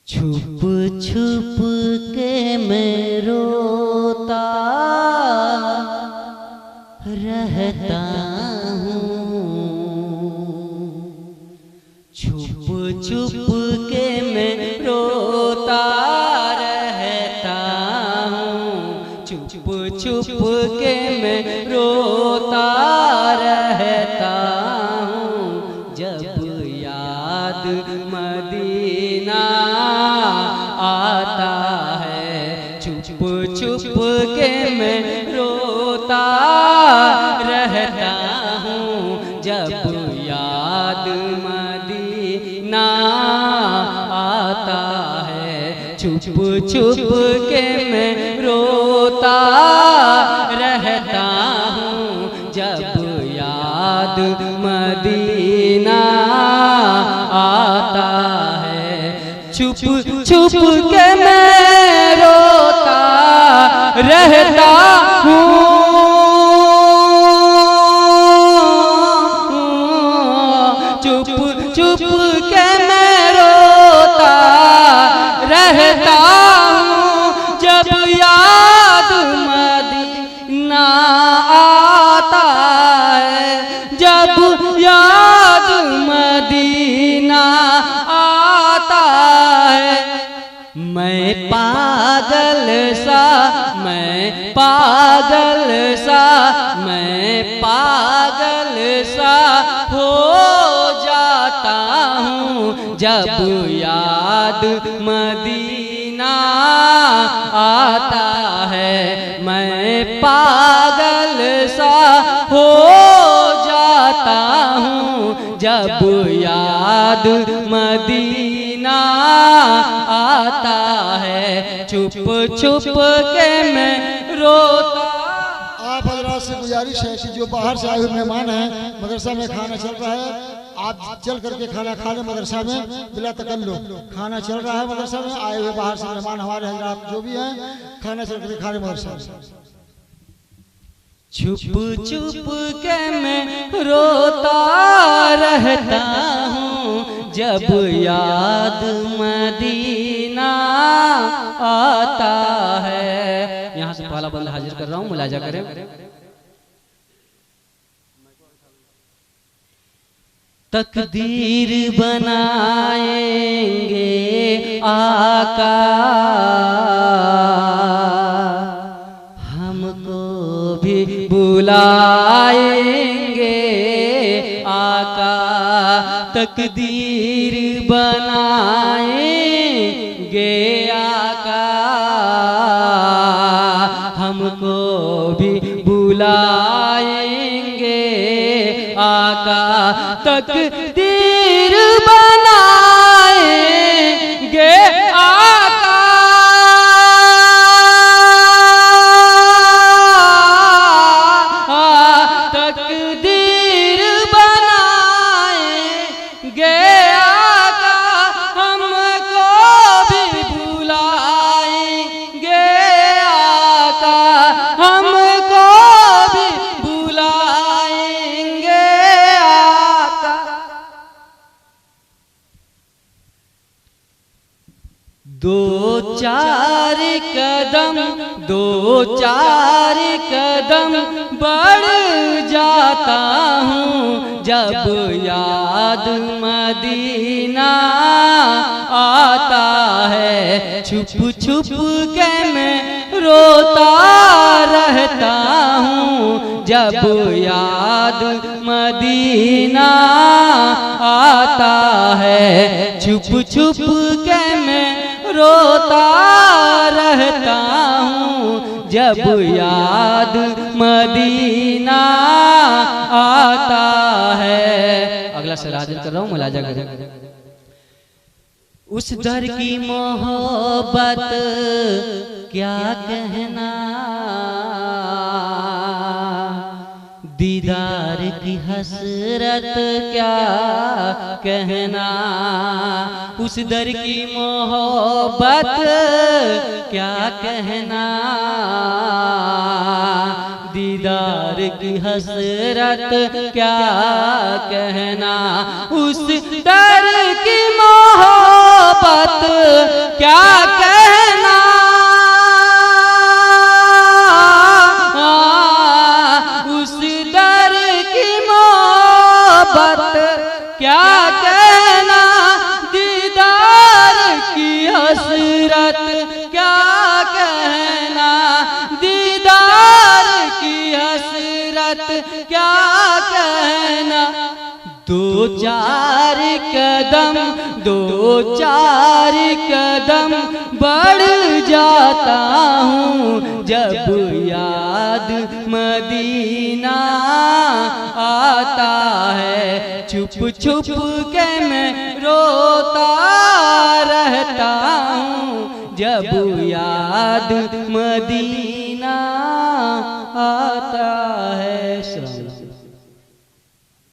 छुप छुप के मैं रोता रहता हूँ, छुप छुप के मैं रोता रहता हूँ, छुप छुप के मैं रोता रहता हूँ। जब याद मदीना आता है, छुप छुप के मैं रोता रहता हूँ। जब याद मदीना आता है, छुप छुप के मैं रोता रहता हूँ। जब याद मदीना आता है, छुप छुप के मैं रोता रहता हूँ। छुप छुप के मैं रोता रहता हूँ। जब याद मदीना आता है, जब याद मदीना आता है। मैं पागल सा, मैं पागल सा, मैं पागल सा हो जाता हूँ। जब याद मदीना आता है, मैं पागल सा हो जाता हूँ। जब याद मदीना आता है, छुप छुप के मैं रोता। आप हजरात से गुजारिश है कि जो बाहर से आए हुए मेहमान हैं, मदरसा में खाना चल रहा है, आप चल करके खाना खा लें मदरसा में बिला तकल्लुफ। खाना चल रहा है मदरसा में, आए हुए बाहर से मेहमान हमारे हजरात जो भी हैं, खाना चल करके खा लें मदरसा में। छुप छुप के मैं रोता रहता हूँ। जब याद मदीना आता है। यहाँ से पहला बंदा हाजिर कर रहा हूँ, मुलाजा करें। तकदीर बनाएंगे आका, हमको भी बुलाएंगे आका। तकदीर बनाएंगे आका, हमको भी बुलाएंगे आका। तकदीर बनाएंगे आका, तकदीर बनाएंगे आका। हमको भी बुलाएंगे आका, हमको भी बुलाएंगे आका। दो चार कदम, दो चार कदम बढ़ जाता हूँ। जब याद मदीना आता है, छुप छुप के मैं रोता रहता हूँ। जब याद मदीना आता है, छुप छुप के मैं रोता रहता हूँ। जब याद मदीना आता है। अगला शेर हाजिर कर रहा हूँ, मुलाजा करें। उस दर की मोहब्बत क्या कहना, दीदार की हसरत क्या कहना। उस दर की मोहब्बत क्या कहना, दीदार की हसरत क्या कहना। उस दर की मोहब्बत कहना दीदार की हसरत, क्या कहना दीदार की हसरत, क्या कहना। दो चार कदम बढ़ जाता हूँ जब याद मदीना आता है। छुप छुप के मैं रोता रहता हूँ जब याद मदीना आता है।